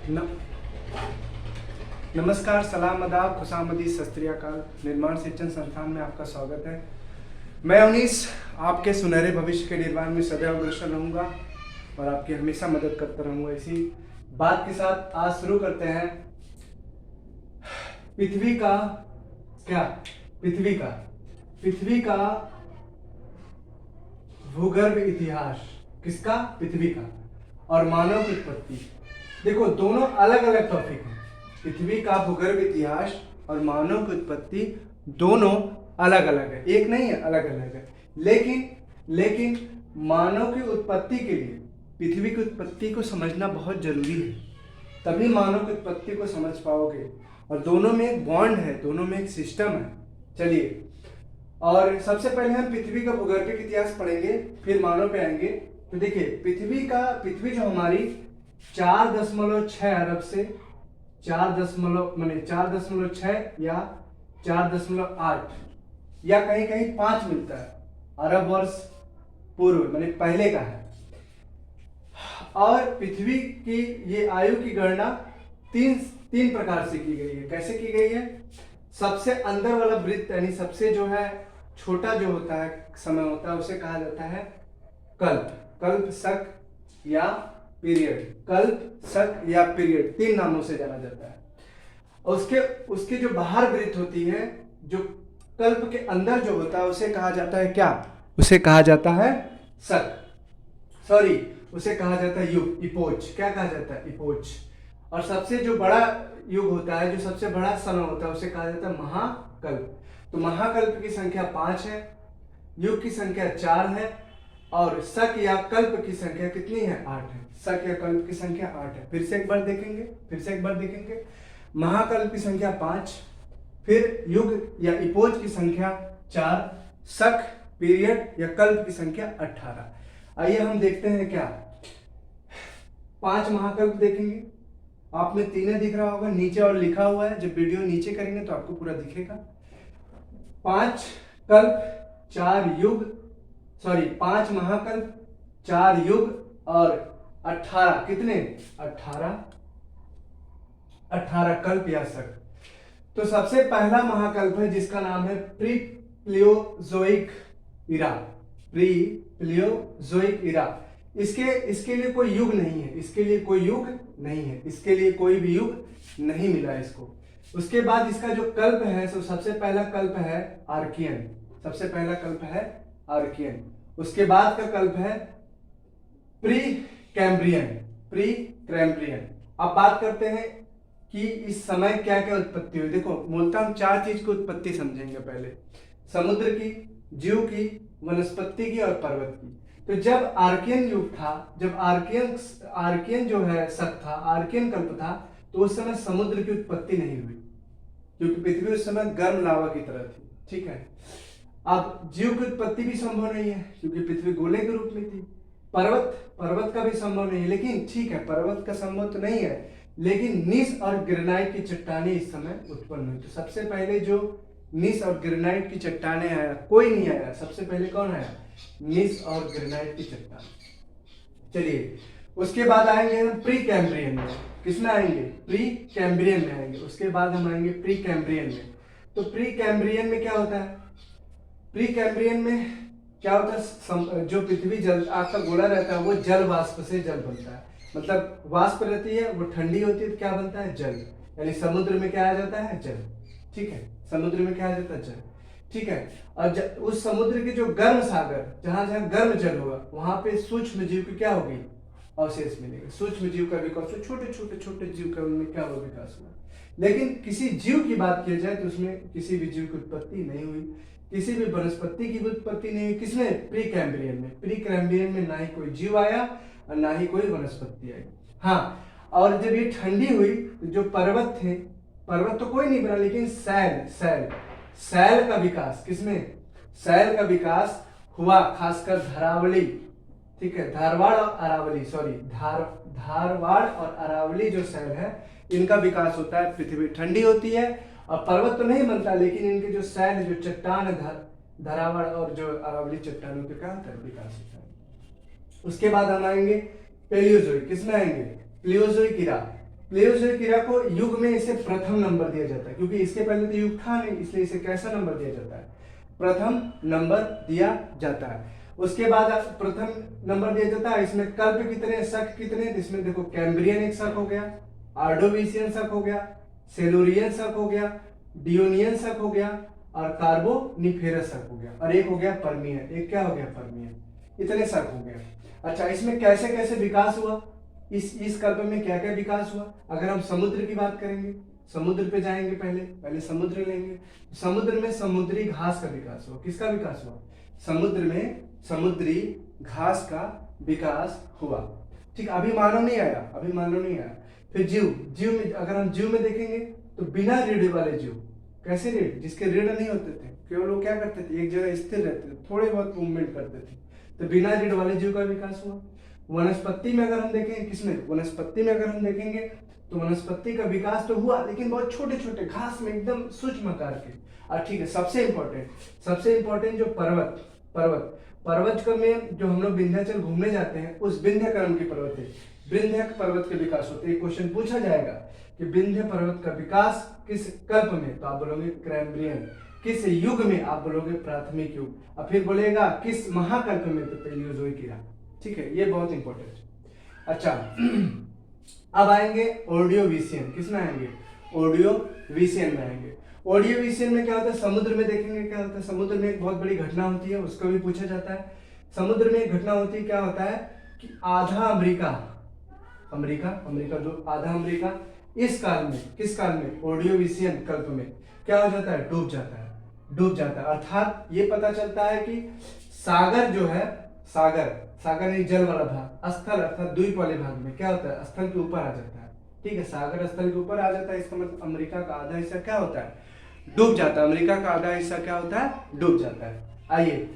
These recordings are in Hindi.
न, नमस्कार, सलाम, आदाब, खुशामदी, सत श्री अकाल। निर्माण शिक्षण संस्थान में आपका स्वागत है। मैं उनीस आपके सुनहरे भविष्य के निर्माण में सदैव अग्रसर रहूँगा और आपकी हमेशा मदद करता रहूँगा। इसी बात के साथ आज शुरू करते हैं। पृथ्वी का क्या? पृथ्वी का भूगर्भ इतिहास। किसका? पृथ्वी का। और मानव की उत्पत्ति। देखो, दोनों अलग अलग टॉपिक हैं। पृथ्वी का भूगर्भ इतिहास और मानव की उत्पत्ति दोनों अलग अलग है, एक नहीं है, अलग अलग है। लेकिन मानव की उत्पत्ति के लिए पृथ्वी की उत्पत्ति को समझना बहुत जरूरी है, तभी मानव की उत्पत्ति को समझ पाओगे। और दोनों में एक बॉन्ड है, दोनों में एक सिस्टम है। चलिए, और सबसे पहले हम पृथ्वी का भूगर्भिक इतिहास पढ़ेंगे, फिर मानव पे आएंगे। तो देखिए, पृथ्वी जो हमारी 4.6 अरब से 4.6 या 4.8 या कहीं कहीं 5 मिलता है अरब वर्ष पूर्व, माने पहले का है। और पृथ्वी की ये आयु की गणना तीन प्रकार से की गई है। कैसे की गई है? सबसे अंदर वाला वृत्त, यानी सबसे जो है छोटा जो होता है समय होता है, उसे कहा जाता है कल्प, शक या पीरियड। कल्प, शक या पीरियड, 3 नामों से जाना जाता है। उसके जो बाहर वृत्त होती है, जो कल्प के अंदर जो होता है, उसे कहा जाता है क्या? उसे कहा जाता है शक, सॉरी, उसे कहा जाता है युग, इपोच। क्या कहा जाता है? इपोच। और सबसे जो बड़ा युग होता है, जो सबसे बड़ा समय होता है, उसे कहा जाता है महाकल्प। तो महाकल्प की संख्या 5 है, युग की संख्या 4 है, और शक या कल्प की संख्या कितनी है? 8 है। शक या कल्प की संख्या 8 है। फिर से एक बार देखेंगे। महाकल्प की संख्या 5, फिर युग या इपोज की संख्या 4, शक, पीरियड या कल्प की संख्या 18। आइए हम देखते हैं क्या 5 महाकल्प देखेंगे। आप में 3 दिख रहा होगा नीचे, और लिखा हुआ है। जब वीडियो नीचे करेंगे तो आपको पूरा दिखेगा। 5 कल्प, 4 युग, सॉरी 5 महाकल्प, 4 युग और 18 कितने? 18 कल्प या शक। तो सबसे पहला महाकल्प है जिसका नाम है प्री प्लियोजोइक इरा। इसके लिए कोई युग नहीं है, इसके लिए कोई भी युग नहीं मिला इसको। उसके बाद इसका जो कल्प है, सबसे पहला कल्प है आर्कियन। उसके बाद का कल्प है प्री कैम्ब्रियन। अब बात करते हैं कि इस समय क्या क्या उत्पत्ति हुई। देखो, मूलतः हम 4 चीज की उत्पत्ति समझेंगे। पहले समुद्र की, जीव की, वनस्पति की और पर्वत की। तो जब आर्कियन युग था, जब आर्कियन जो है शक था, आर्कियन कल्प था, तो उस समय समुद्र की उत्पत्ति नहीं हुई, क्योंकि पृथ्वी उस समय गर्म लावा की तरह थी। ठीक है। अब जीव की उत्पत्ति भी संभव नहीं है, क्योंकि पृथ्वी गोले के रूप में थी। पर्वत का भी संभव नहीं है, लेकिन ठीक है, पर्वत का संभव तो नहीं है, लेकिन नीस और ग्रेनाइट की चट्टानें इस समय उत्पन्न हुई। तो सबसे पहले जो नीस और ग्रेनाइट की चट्टानें आया, कोई नहीं आया, सबसे पहले कौन आया? नीस और ग्रेनाइट की चट्टान। चलिए, उसके बाद आएंगे हम प्री कैम्ब्रियन में। किसमें आएंगे? प्री कैम्ब्रियन में आएंगे। उसके बाद हम आएंगे प्री कैम्ब्रियन में। तो प्री कैम्ब्रियन में क्या होता है? प्री कैम्ब्रियन में क्या होता है? जो पृथ्वी जल आपका गोला रहता है, वो जल वाष्प से जल बनता है। मतलब वाष्प रहती है, वो ठंडी होती है, तो क्या बनता है? जल। यानी समुद्र में क्या आ जाता है? जल। ठीक है, समुद्र में क्या आ जाता है? जल। ठीक है। और उस समुद्र के जो गर्म सागर, जहां जहां गर्म जल होगा, वहां पे सूक्ष्म जीव की क्या होगी? अवशेष मिलेगा। सूक्ष्म जीव का विकास, छोटे जीव का उनमें क्या हुआ? विकास हुआ। लेकिन किसी जीव की बात की जाए तो उसमें किसी भी जीव की उत्पत्ति नहीं हुई, किसी भी वनस्पति की उत्पत्ति नहीं हुई। किसमें? प्री कैम्ब्रियन में ना ही कोई जीव आया और ना ही कोई वनस्पति आई। हाँ, और जब ये ठंडी हुई तो जो पर्वत थे, पर्वत तो कोई नहीं बना, लेकिन सैल का विकास, किसमें? सैल का विकास हुआ, खासकर धरावली। ठीक है, धारवाड़ और अरावली जो सैल है, इनका विकास होता है। पृथ्वी ठंडी होती है और पर्वत तो नहीं बनता, लेकिन इनके जो सैल, जो चट्टान है, धरावड़ और जो अरावली चट्टानों के क्या होता है? विकास होता है। उसके बाद हम आएंगे पेलियोजोइक। किसमें आएंगे? प्लियोजोइक इरा। प्लेयोजोइक ईरा को युग में इसे प्रथम नंबर दिया जाता है, क्योंकि इसके पहले तो युग था नहीं, इसलिए इसे कैसा नंबर दिया जाता है, प्रथम नंबर दिया जाता है। उसके बाद प्रथम नंबर दिया जाता है। इसमें कल्प कितने, शक कितने, इसमें देखो कैम्ब्रियन एक शक हो गया, आर्डोविशियन शक हो गया, सेलुरियन शक हो गया, डियोनियन शक हो गया और कार्बोनिफेरस शक हो गया, और एक हो गया पर्मियन। एक क्या हो गया, पर्मियन। इतने शक हो गया। अच्छा, इसमें कैसे कैसे विकास हुआ, इस कल्प में क्या क्या विकास हुआ। अगर हम समुद्र की बात करेंगे, समुद्र पे जाएंगे, पहले समुद्र लेंगे। समुद्र में समुद्री घास का विकास हुआ। किसका विकास हुआ, समुद्र में समुद्री घास का विकास हुआ। ठीक, अभी मानव नहीं आया, फिर जीव में अगर हम जीव में देखेंगे तो बिना रीढ़ वाले जीव। कैसे रीढ़, जिसके रीढ़ नहीं होते थे, केवल वो क्या करते थे, एक जगह स्थिर रहते थे, थोड़े बहुत मूवमेंट करते थे, तो बिना रीढ़ वाले जीव का विकास हुआ। वनस्पति में अगर हम देखें, किसमें, वनस्पति में अगर हम देखेंगे तो वनस्पति का विकास तो हुआ, लेकिन बहुत छोटे छोटे घास में, एकदम सूक्ष्म आकार के। और ठीक है, सबसे इंपॉर्टेंट जो पर्वत में जो हम लोग विंध्याचल घूमने जाते हैं, उस विंध्य क्रम की पर्वत है, विंध्य पर्वत के विकास होते हैं। क्वेश्चन पूछा जाएगा कि विंध्य पर्वत का विकास किस कल्प में, तो आप बोलोगे कैम्ब्रियन। किस युग में, आप बोलोगे प्राथमिक युग। और फिर बोलेगा किस महाकल्प में, तो पैलियोजोइक ईरा। ठीक है, ये बहुत इंपॉर्टेंट। अच्छा, अब आएंगे ऑर्डियोविशियन। किस में आएंगे, ऑर्डियोविशियन में आएंगे। ऑर्डियोविशियन में क्या होता है, समुद्र में देखेंगे क्या होता है। समुद्र में एक बहुत बड़ी घटना होती है, उसको भी पूछा जाता है। समुद्र में एक घटना होती है, क्या होता है कि आधा अमेरिका जो आधा अमेरिका इस काल में, किस काल में, ऑर्डियोविशियन कल्प में क्या हो जाता है, डूब जाता है। अर्थात ये पता चलता है कि सागर जो है, सागर नहीं, जल वाला भाग, स्थल अर्थात द्वीप वाले भाग में क्या होता है, स्थल के ऊपर आ जाता है। ठीक है, सागर स्थल के ऊपर आ जाता है, इसका मतलब अमेरिका का आधा हिस्सा क्या होता है, डूब जाता है। अमेरिका का आधा हिस्सा क्या होता है, डूब जाता है। आइए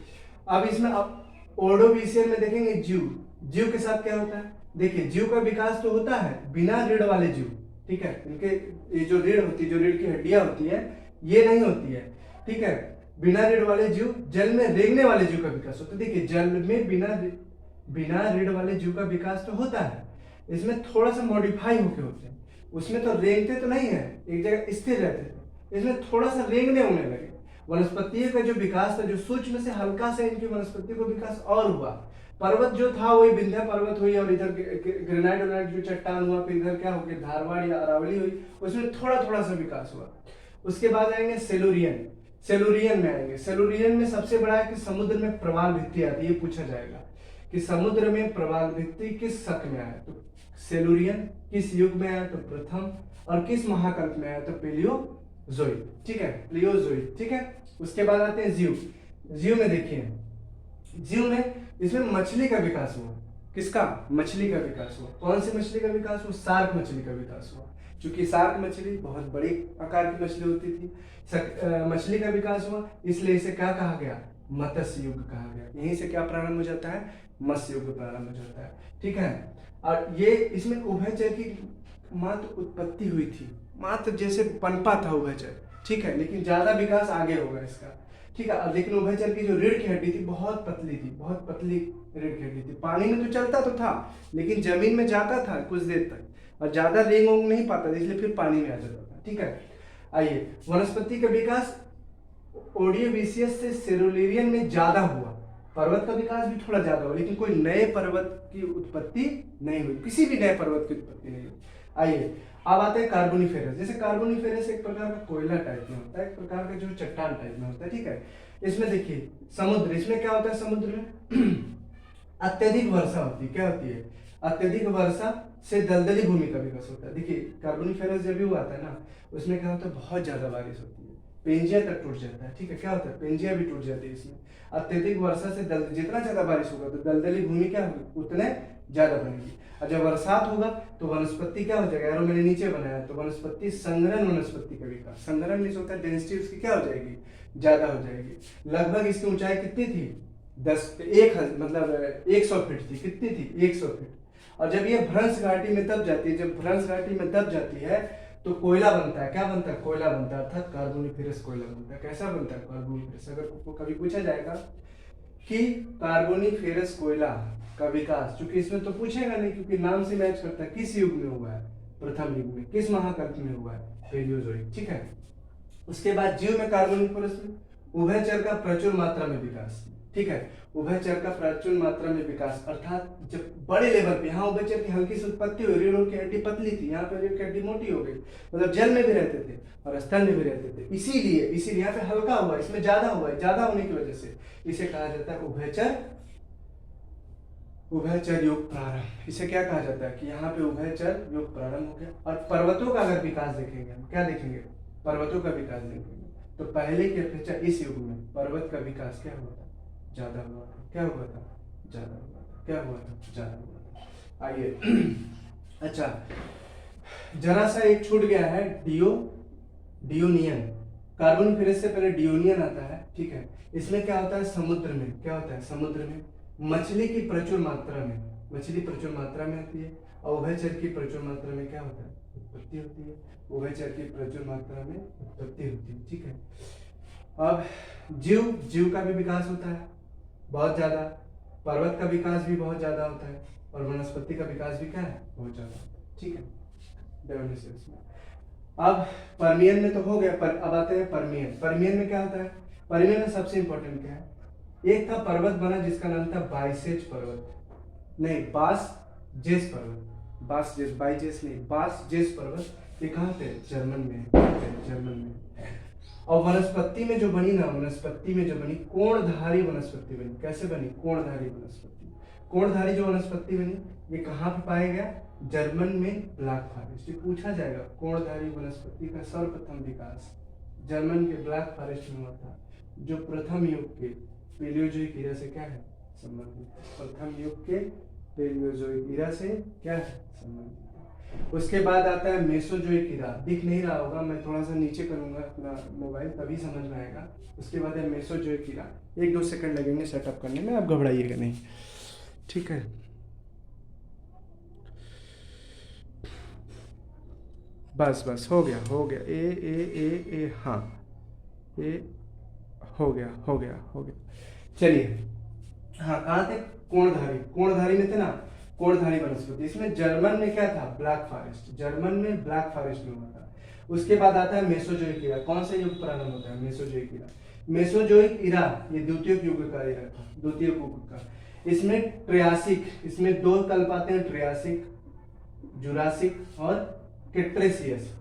अब इसमें ऑर्डोविशियन में देखेंगे जीव के साथ क्या होता है। देखिए, जीव का विकास तो होता है बिना रीढ़ वाले जीव। ठीक है, इनके ये जो रीढ़ होती है, जो रीढ़ की हड्डियां होती है, ये नहीं होती है। ठीक है, बिना रीढ़ वाले जीव, जल में रेंगने वाले जीव का विकास होता है। देखिए, जल में बिना रीढ़ वाले जीव का विकास तो होता है, इसमें थोड़ा सा मॉडिफाई होके होते हैं। उसमें तो रेंगते तो नहीं है, एक जगह स्थिर रहते थे, इसमें थोड़ा सा रेंगने होने लगे। वनस्पति का जो विकास था, जो सूक्ष्म से हल्का से इनकी वनस्पति को विकास और हुआ। पर्वत जो था वही विंध्य पर्वत हुई, और इधर ग्रेनाइट जो चट्टान हुआ, फिर इधर क्या हो गया, धारवाड़ या अरावली हुई, उसमें थोड़ा थोड़ा सा विकास हुआ। उसके बाद आएंगे सेलुरियन में आएंगे। सेलुरियन में सबसे बड़ा है कि समुद्र में प्रवाल भित्ति आती है। ये पूछा जाएगा कि समुद्र में प्रवाल भित्ति किस शक में आया, तो सेलुरियन। किस युग में आया, तो प्रथम। और किस महाकल्प में आया, तो पैलियोजोइक। ठीक है, प्लियोजोइक। ठीक है, उसके बाद आते हैं जीव में देखिए, जीव में इसमें मछली का विकास हुआ। किसका, मछली का विकास हुआ। कौन सी मछली का विकास हुआ, शार्क मछली का विकास हुआ। क्योंकि शार्क मछली बहुत बड़ी आकार की मछली होती थी, मछली का विकास हुआ, इसलिए इसे क्या कहा गया, मत्स्य युग कहा गया। यहीं से क्या प्रारंभ हो जाता है, मत्स्य युग प्रारंभ हो जाता है। ठीक है, और ये इसमें उभयचर की मात्र उत्पत्ति हुई थी, मात्र जैसे पनपा था उभयचर। ठीक है, लेकिन ज्यादा विकास आगे होगा इसका। ठीक है, लेकिन उभयचर की जो रीढ़ की हड्डी थी बहुत पतली थी, बहुत पतली रीढ़ की हड्डी थी। पानी में तो चलता तो था, लेकिन जमीन में जाता था कुछ देर तक, और ज्यादा रेंग ओंग नहीं पाता, इसलिए फिर पानी में आ जाता था। ठीक है, आइए, वनस्पति का विकास ऑर्डियोविशियस से सेलुरियन में ज्यादा हुआ। पर्वत का विकास भी थोड़ा ज्यादा हुआ, लेकिन कोई नए पर्वत की उत्पत्ति नहीं हुई, किसी भी नए पर्वत की उत्पत्ति नहीं हुई। आइए, अब आते हैं कार्बोनिफेरस। जैसे कार्बोनिफेरस एक प्रकार का कोयला टाइप में होता है, एक प्रकार का जो चट्टान टाइप में होता है। ठीक है, इसमें देखिए समुद्र, इसमें क्या होता है, समुद्र में अत्यधिक वर्षा होती है। क्या होती है, अत्यधिक वर्षा से दलदली भूमि का विकास होता है। देखिए, कार्बोनिफेरस जब भी हुआ था ना, उसमें क्या होता है, बहुत ज्यादा बारिश होती है, पेंजिया तक टूट जाता है। ठीक है, क्या होता है, पेंजिया भी टूट जाती है इसमें। अत्यधिक वर्षा से जितना ज्यादा बारिश होगा तो दलदली भूमि क्या होगी, उतने ज्यादा बनेगी। और जब बरसात होगा तो वनस्पति क्या हो जाएगा, एरो मैंने नीचे बनाया, तो वनस्पति संघनन, वनस्पति का विकास, संघनन मीन्स होता है डेंसिटी उसकी क्या हो जाएगी, ज्यादा हो जाएगी। लगभग इसकी ऊंचाई कितनी थी, 100 फीट थी। कितनी थी, 100 फीट। और जब ये भ्रंश घाटी में दब जाती है, जब भ्रंश घाटी में दब जाती है तो कोयला बनता है। क्या बनता है, कोयला बनता है, अर्थात कार्बोनिफेरस कोयला बनता है। कैसा बनता है, कार्बोनिफेरस। अगर कभी पूछा जाएगा कि कार्बोनिफेरस कोयला का विकास, क्योंकि इसमें तो पूछेगा नहीं, क्योंकि नाम से मैच करता है, किस युग में हुआ है, प्रथम युग में। किस महाकल्प में हुआ है? पैलियोजोइक। ठीक है। उसके बाद जीव में कार्बनिक प्रश्न, उभयचर का प्रचुर मात्रा में विकास। ठीक है, उभयचर का प्रचुर मात्रा में विकास अर्थात जब बड़े लेवल पे, यहाँ उभयचर की हल्की सी उत्पत्ति हुई, रीढ़ की हड्डी पतली थी, यहाँ पे रीढ़ की हड्डी मोटी हो गई, मतलब जल में भी रहते थे और स्थल में भी रहते थे, इसीलिए यहाँ पे हल्का हुआ, इसमें ज्यादा हुआ है, ज्यादा होने की वजह से इसे कहा जाता है उभयचर युग प्रारंभ। इसे क्या कहा जाता है कि यहाँ पे उभयचर युग प्रारंभ हो गया। और पर्वतों का अगर विकास देखेंगे, हम क्या देखेंगे? पर्वतों का विकास देखेंगे तो पहले की अपेक्षा इस युग में पर्वत का विकास क्या हुआ था? ज्यादा हुआ था। क्या हुआ था? ज्यादा हुआ था। क्या हुआ था? ज्यादा हुआ था। आइए अच्छा, जरा सा एक छूट गया है, डियोनियन। कार्बोनिफेरस से पहले डियोनियन आता है। ठीक है, इसमें क्या होता है? समुद्र में क्या होता है? समुद्र में मछली की प्रचुर मात्रा में, मछली प्रचुर मात्रा में आती है। और उभयचर की प्रचुर मात्रा में क्या होता है? उत्पत्ति होती है। उभयचर की प्रचुर मात्रा में उत्पत्ति होती है। ठीक है, अब जीव का भी विकास होता है बहुत ज्यादा, पर्वत का विकास भी बहुत ज्यादा होता है, और वनस्पति का विकास भी क्या है? बहुत ज्यादा होता है। ठीक है, डायनासोर्स में। अब पर्मियन में तो हो गया, पर अब आते हैं पर्मियन। पर्मियन में क्या होता है? पर्मियन में सबसे इंपॉर्टेंट क्या है? एक था पर्वत बना जिसका नाम था बाइसेज पर्वत, नहीं बासजेस पर्वत, बाइजेस नहीं, बासजेस पर्वत। ये कहाँ थे? जर्मन में, जर्मन में। और वनस्पति में जो बनी ना, वनस्पति में जो बनी कोणधारी वनस्पति बनी। कैसे बनी? कोणधारी वनस्पति। कोणधारी जो वनस्पति बनी ये कहाँ पे पाया गया? जर्मन में ब्लैक फॉरेस्ट। ये पूछा जाएगा, कोणधारी वनस्पति का सर्वप्रथम विकास जर्मन के ब्लैक फॉरेस्ट में हुआ था, जो प्रथम युग के पैलियोजोइक ईरा से क्या है? संबंधित। प्रथम युग के पैलियोजोइक ईरा से क्या है? संबंधित। उसके बाद आता है मेसोजोइक ईरा। दिख नहीं रहा होगा, मैं थोड़ा सा नीचे करूंगा अपना मोबाइल, तभी समझ में आएगा। उसके बाद है मेसोजोइक ईरा। 1-2 सेकंड लगेंगे सेटअप करने में, आप घबराइएगा नहीं। ठीक है, बस हो गया ए हाँ, ए हो गया। चलिए, हाँ कहाँ थे? कोणधारी में थे ना, कोणधारी वनस्पति। इसमें जर्मन में क्या था? Black forest. जर्मन में ब्लैक फॉरेस्ट में हुआ था। उसके बाद आता है मेसोजोइक ईरा। कौन से युग प्रारंभ होता है? मेसोजोइक ईरा। मेसोजोइक ईरा ये द्वितीय युग का ईरा था, द्वितीय युग का। इसमें ट्रियासिक, इसमें 2 कल्प आते हैं, ट्रियासिक, जुरासिक और क्रेटेशियस।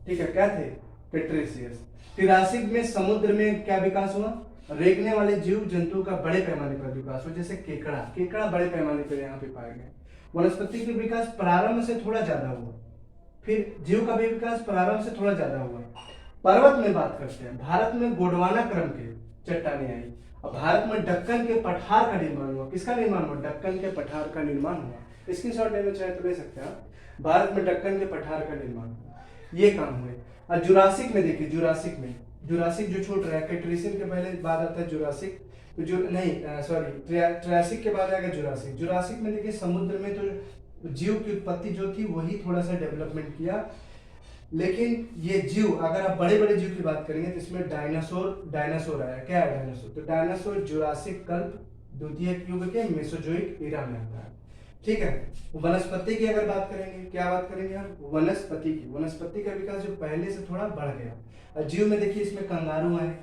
ठीक है, क्या थे? क्रेटेशियस। ट्रियासिक में समुद्र में क्या विकास हुआ? रेंगने वाले जीव जंतु का बड़े पैमाने पर विकास हुआ, जैसे केकड़ा बड़े पैमाने पर यहाँ पे पाया गया। वनस्पति का विकास प्रारंभ से थोड़ा ज्यादा हुआ, फिर जीव का भी विकास प्रारंभ से थोड़ा ज्यादा हुआ। पर्वत में बात करते हैं, भारत में गोंडवाना क्रम के चट्टानें आई, और भारत में दक्कन के पठार का निर्माण हुआ। किसका निर्माण हुआ? दक्कन के पठार का निर्माण हुआ। स्क्रीनशॉट लेना चाहे तो ले सकते हैं आप। भारत में दक्कन के पठार का निर्माण हुआ, ये काम हुए। और जुरासिक में देखिए, जुरासिक जो छूट रहा है, क्रेटेशियस के पहले बाद आता है जुरासिक, तो जो नहीं ट्रियासिक के बाद आएगा जुरासिक। जुरासिक में देखिए समुद्र में तो जीव की उत्पत्ति जो थी वही थोड़ा सा डेवलपमेंट किया, लेकिन ये जीव, अगर आप बड़े बड़े जीव की बात करेंगे तो इसमें डायनासोर आया। क्या है डायनासोर? तो डायनासोर जुरासिक कल्प द्वितीय युग के मेसोजोइक ईरा में आता है। ठीक है, वनस्पति की अगर बात करेंगे, क्या बात करेंगे हम? वनस्पति की। वनस्पति का विकास जो पहले से थोड़ा बढ़ गया। और जीव में देखिए इसमें कंगारू आए,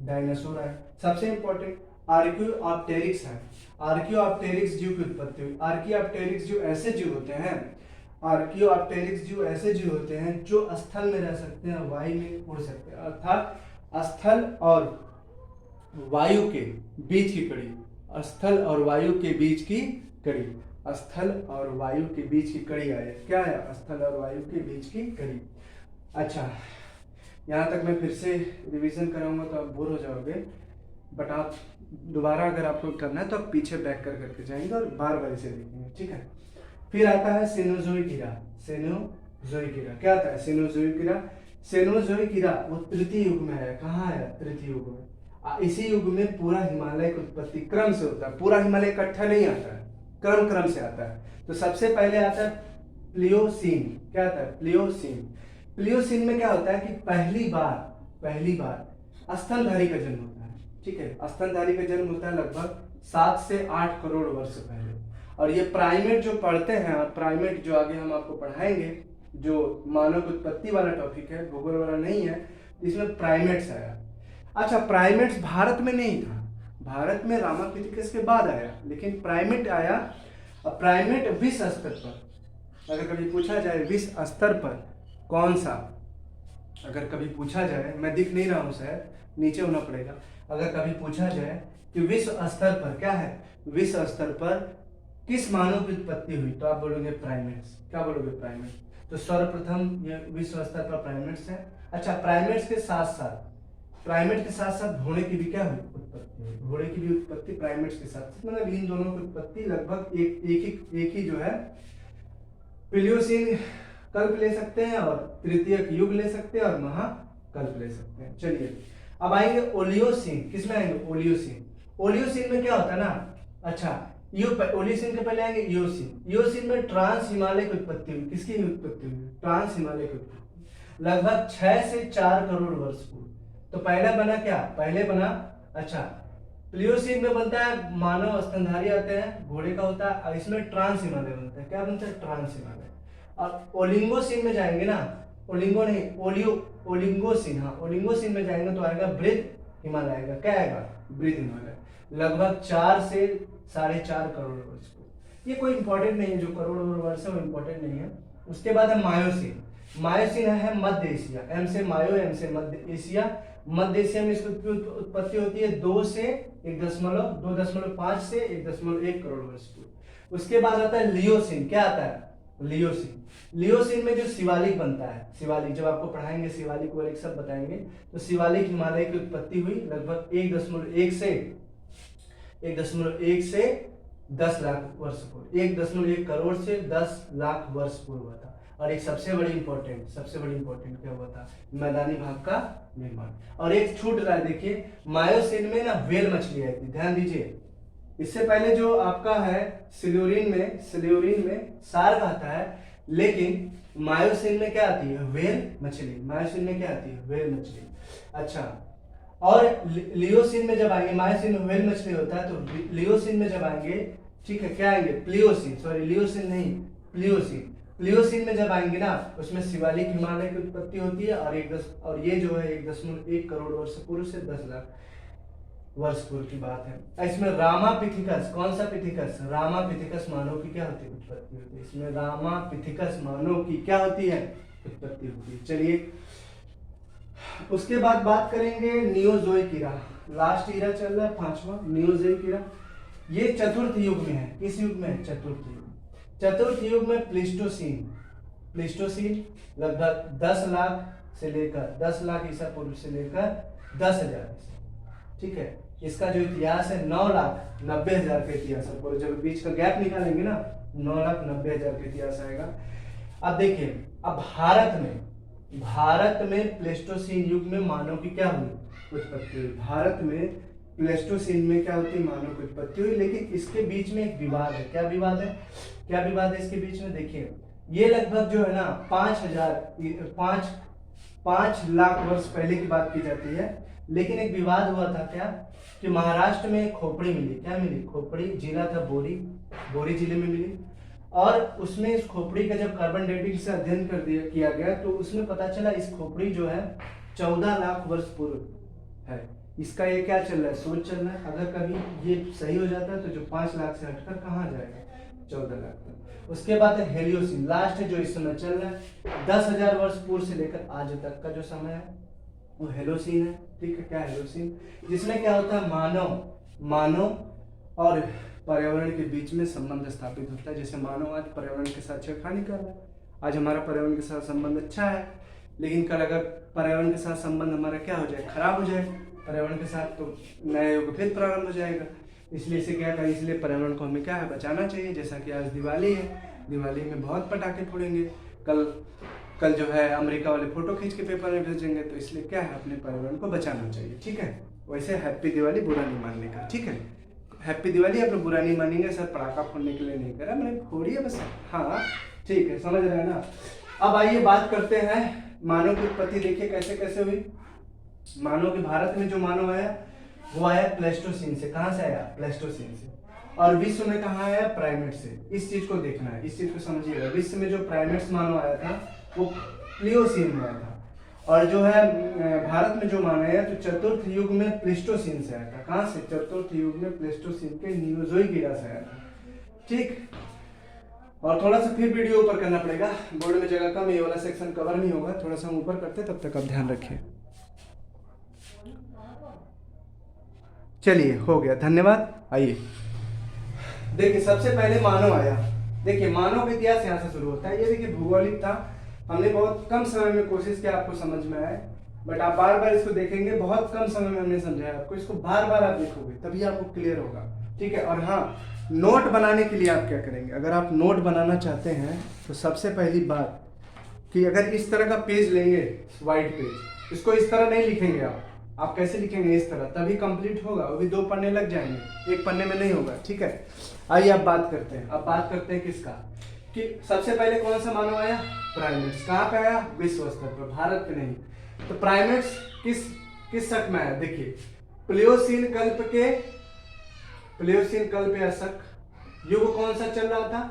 डायनासोर आए। सबसे इंपॉर्टेंट आर्कियोप्टेरिक्स है। आर्कियोप्टेरिक्स जीव की उत्पत्ति हुई। आर्कियोप्टेरिक्स जीव ऐसे जीव होते हैं जो स्थल में रह सकते हैं, वायु में उड़ सकते हैं, अर्थात स्थल और वायु के बीच की कड़ी, स्थल और वायु के बीच की कड़ी, स्थल और वायु के बीच की कड़ी आए। क्या है? स्थल और वायु के बीच की कड़ी। अच्छा, यहाँ तक मैं फिर से रिवीजन कराऊंगा तो आप बोर हो जाओगे, बट आप दोबारा अगर आपको करना है तो आप पीछे बैक करके जाएंगे और बार बार इसे देखेंगे। ठीक है, फिर आता है सेनोजोइक ईरा। क्या आता है? सेनोजोइक ईरा वो तृतीय युग में आया। कहाँ आया? तृतीय युग में। इसी युग में पूरा हिमालय की उत्पत्ति क्रम से होता है, पूरा हिमालय इकट्ठा नहीं आता है, क्रम से आता है। तो सबसे पहले आता है प्लियोसीन। क्या आता है? प्लियोसीन में क्या होता है कि पहली बार स्तनधारी का जन्म होता है। ठीक है, स्तनधारी का जन्म होता है लगभग 7 से 8 करोड़ वर्ष पहले। और ये प्राइमेट जो पढ़ते हैं, प्राइमेट जो आगे हम आपको पढ़ाएंगे, जो मानव की उत्पत्ति वाला टॉपिक है, भूगोल वाला नहीं है, इसमें प्राइमेट्स आया। अच्छा, प्राइमेट्स भारत में नहीं था, भारत में रामापिथिकस के बाद आया, लेकिन प्राइमेट आया। और प्राइमेट विश्व स्तर पर, अगर कभी पूछा जाए विश्व स्तर पर कौन सा, अगर कभी पूछा जाए, मैं दिख नहीं रहा हूँ शायद, नीचे होना पड़ेगा, अगर कभी पूछा जाए कि विश्व स्तर पर क्या है, विश्व स्तर पर किस मानव की उत्पत्ति हुई, तो आप बोलोगे प्राइमेट्स। क्या बोलोगे? प्राइमेट्स। तो सर्वप्रथम ये विश्व स्तर पर प्राइमेट्स है। अच्छा, प्राइमेट्स के साथ साथ घोड़े की भी क्या हुई? उत्पत्ति हुई। घोड़े की भी उत्पत्ति प्राइमेट्स के साथ, मतलब इन दोनों की उत्पत्ति लगभग एक ही जो है, प्लियोसीन कल्प ले सकते हैं और तृतीयक युग ले सकते हैं और महाकल्प ले सकते हैं। चलिए अब आएंगे ओलियोसीन। किसमें आएंगे? ओलियोसीन। ओलियोसीन में क्या होता है ना, अच्छा ओलियोसीन के पहले आएंगे इयोसीन। इयोसीन में ट्रांस हिमालय की उत्पत्ति हुई। किसकी उत्पत्ति हुई? ट्रांस हिमालय की उत्पत्ति, लगभग 6 से 4 करोड़ वर्ष पूर्व। तो पहले बना क्या? पहले बना, अच्छा प्लियोसीन में बनता है मानव स्तनधारी आते हैं, घोड़े का होता है, और इसमें ट्रांस हिमालय बनता है। क्या बनता है? ट्रांस हिमालय। और ओलिंगोसीन में जाएंगे ना, ओलिंगो नहीं, ओलिंगोसीन, हाँ ओलिंगोसीन में जाएंगे तो आएगा बृहद हिमालय आएगा। क्या आएगा? बृहद हिमालय, लगभग 4 से 4.5 करोड़ वर्ष को। ये कोई इंपॉर्टेंट नहीं है, जो करोड़ वर्ष है वो इंपॉर्टेंट नहीं है। उसके बाद है मायोसीन। मायोसीन है मध्य एशिया, एम से मायो, एम से मध्य एशिया। मध्य एशिया में इसकी उत्पत्ति होती है 2 से 2.5 से 1.1 करोड़ वर्ष पूर्व। उसके बाद आता है लियोसीन। क्या आता है? लियोसीन। लियोसीन में जो शिवालिक बनता है, शिवालिक, जब आपको पढ़ाएंगे शिवालिक और एक सब बताएंगे, तो शिवालिक हिमालय की उत्पत्ति हुई लगभग 1.1 से 10 लाख वर्ष पूर्व, 1.1 करोड़ से 10 लाख वर्ष पूर्व हुआ था। और एक सबसे बड़ी इंपॉर्टेंट क्या हुआ था? मैदानी भाग का निर्माण। और एक छूट रहा है, देखिए मायोसीन में ना व्हेल मछली आई थी, ध्यान दीजिए। इससे पहले जो आपका है सिल्यूरिन में शार्क आता है, लेकिन मायोसीन में क्या आती है? व्हेल मछली। मायोसीन में क्या आती है? व्हेल मछली। अच्छा, और लियोसीन में जब आएंगे, मायोसीन में व्हेल मछली होता है, तो लियोसीन में जब आएंगे, ठीक है, क्या आएंगे? प्लियोसीन, सॉरी लियोसीन नहीं, प्लियोसीन। प्लियोसीन में जब आएंगे ना, उसमें शिवालिक हिमालय की उत्पत्ति होती है, और ये जो है 1.1 करोड़ वर्ष पूर्व से 10 लाख वर्ष पूर्व की बात है। इसमें रामापिथिकस, कौन सा पिथिकस? रामापिथिकस मानव की क्या होती है? उत्पत्ति होती है। इसमें रामापिथिकस मानव की क्या होती है? उत्पत्ति होती है। चलिए उसके बाद बात करेंगे नियोजोइक ईरा। लास्ट ईरा चल रहा है 5वां, नियोजोइक ईरा। ये चतुर्थ युग में है। किस युग में? चतुर्थ युग। चतुर्थ युग में प्लेस्टोसीन लगभग 10 लाख ईसा पूर्व से लेकर 10,000 ईसा, ठीक है। इसका जो इतिहास है 9,90,000 का इतिहास है पूरे, जब बीच का गैप निकालेंगे ना 9,90,000 का इतिहास आएगा। अब देखिए, अब भारत में प्लेस्टोसीन युग में मानव की क्या हुई? उत्पत्ति हुई। भारत में प्लेस्टोसीन में क्या होती है? मानव की उत्पत्ति हुई। लेकिन इसके बीच में एक विवाद है। क्या विवाद है इसके बीच में? देखिए, ये लगभग जो है ना 5 लाख वर्ष पहले की बात की जाती है। लेकिन एक विवाद हुआ था, क्या कि महाराष्ट्र में खोपड़ी मिली। क्या मिली? खोपड़ी, जिला था बोरी जिले में मिली। और उसमें इस खोपड़ी का जब कार्बन डेटिंग से अध्ययन किया गया, तो उसमें पता चला इस खोपड़ी जो है 14 लाख वर्ष पूर्व है। इसका ये क्या चल रहा है? सोच चल रहा है। अगर कभी ये सही हो जाता है तो जो 5 लाख से हटकर कहाँ जाएगा? 14 लाख तक। उसके बाद है हेलियोसीन, लास्ट जो इस समय चल रहा है 10,000 वर्ष पूर्व से लेकर आज तक का जो समय है वो हेलोसीन है, ठीक है। क्या हेलोसीन? जिसमें क्या होता है? मानव और पर्यावरण के बीच में संबंध स्थापित होता है। जैसे मानव आज पर्यावरण के साथ छेड़खानी कर रहा है, आज हमारा पर्यावरण के साथ संबंध अच्छा है, लेकिन कल अगर पर्यावरण के साथ संबंध हमारा क्या हो जाए? खराब हो जाए पर्यावरण के साथ, तो नया युग फिर प्रारंभ हो जाएगा। इसलिए इसे क्या करें? इसलिए पर्यावरण को हमें क्या है? बचाना चाहिए। जैसा कि आज दिवाली है, दिवाली में बहुत पटाखे फोड़ेंगे, कल जो है अमेरिका वाले फोटो खींच के पेपर में भेजेंगे, तो इसलिए क्या है? अपने पर्यावरण को बचाना चाहिए, ठीक है। वैसे हैप्पी दिवाली बुरा नहीं मानने का, ठीक है। हैप्पी दिवाली आप लोग बुरा नहीं मानेंगे, सर पटाखा फोड़ने के लिए नहीं करा, मैंने फोड़ी है बस, हाँ ठीक है, समझ रहे हैं ना। अब आइए बात करते हैं मानव की उत्पत्ति। देखिए कैसे कैसे हुई मानव के। भारत में जो मानव आया वो आया प्लेस्टोसीन से। कहाँ से आया? प्लेस्टोसीन से। और विश्व में कहाँ आया? प्राइमेट से। इस चीज को देखना है, इस चीज को समझिएगा। विश्व में जो प्राइमेट्स मानव आया था वो प्लियोसीन में आया था। और जो है भारत में जो माना गया तो चतुर्थ युग में प्लेस्टोसीन से आया था। कहाँ से? चतुर्थ युग में प्लेस्टोसीन के नियोजोइक इरा से आया था। ठीक, और थोड़ा सा फिर वीडियो ऊपर करना पड़ेगा, बोर्ड में जगह कम, ये वाला सेक्शन कवर नहीं होगा, थोड़ा सा हम ऊपर करते, तब तक आप ध्यान रखिए। चलिए हो गया, धन्यवाद। आइए देखिए, सबसे पहले मानव आया। देखिए मानव का इतिहास यहाँ से शुरू होता है। ये देखिए भूगोलिक था, हमने बहुत कम समय में कोशिश किया आपको समझ में आए, बट आप बार बार इसको देखेंगे, बहुत कम समय में हमने समझाया आपको, इसको बार बार आप देखोगे तभी आपको क्लियर होगा। ठीक है, और हाँ, नोट बनाने के लिए आप क्या करेंगे, अगर आप नोट बनाना चाहते हैं तो सबसे पहली बात कि अगर इस तरह का पेज लेंगे, व्हाइट पेज, इसको इस तरह नहीं लिखेंगे आप कैसे लिखेंगे? इस तरह, तभी कंप्लीट होगा। वो भी 2 पन्ने लग जाएंगे, 1 पन्ने में नहीं होगा। ठीक है, आइए अब बात करते हैं। अब बात करते हैं किसका, कि सबसे पहले कौन सा मानव आया? प्राइमेट्स। कहाँ पे आया? विश्व स्तर पर, भारत पे नहीं। तो प्राइमेट्स किस शक में आया? देखिए प्लियोसीन कल्प या शक युग कौन सा चल रहा था?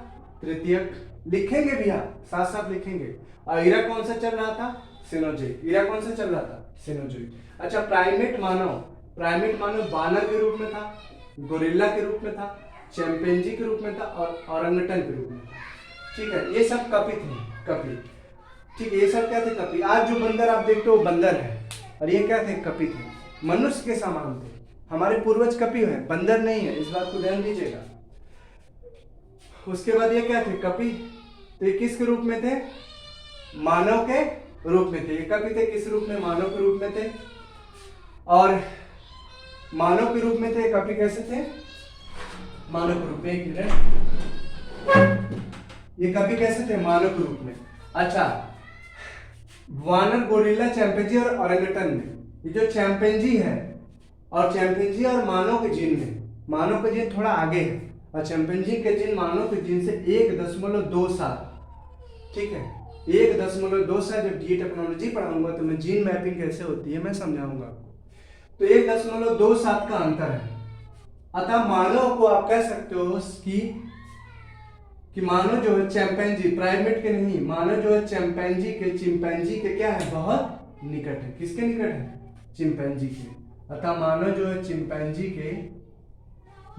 तृतीयक। लिखेंगे भी आप, साथ साथ लिखेंगे। और इरा कौन सा चल रहा था? सेनोजोइक। इरा कौन सा चल रहा था? सेनोजोइक। अच्छा, प्राइमेट मानव बानर के रूप में था, गोरिल्ला के रूप में था, चैंपियंजी के रूप में था और औरंगटन के रूप में था। ठीक है, ये सब कपी थे। ठीक है, ये सब क्या थे? कपी। आज जो बंदर आप देखते हो वो बंदर है, और ये क्या थे? कपी थे, मनुष्य के समान थे। हमारे पूर्वज कपी है, बंदर नहीं है, इस बात को ध्यान दीजिएगा। उसके बाद ये क्या थे? कपी। तो ये किसके रूप में थे? मानव के रूप में थे। ये कपी थे किस रूप में? मानव के रूप में थे। और मानव के रूप में थे, कपी कैसे थे? मानव के रूप में। एक मिनट, ये कपी कैसे थे? मानव के रूप में। अच्छा, वानर, गोरिल्ला, चैंपियंजी और ओरेंगटन में, ये जो चैंपियंजी है और चैंपियंजी और मानव के जीन में, मानव का जीन थोड़ा आगे है और चैंपियंजी के जीन मानव के जीन से 1.27। ठीक है, 1.27। जब डीए टेक्नोलॉजी पढ़ाऊंगा तो मैं जीन मैपिंग कैसे होती है मैं समझाऊंगा आपको। तो 1.27 का अंतर है। अतः मानव को आप कह सकते हो कि मानव जो है चैंपियंजी, प्राइमेट के नहीं, मानव जो है चिंपैंजी के क्या है? बहुत निकट है। किसके निकट है? चिंपैंजी के। अतः मानव जो है चिंपैंजी के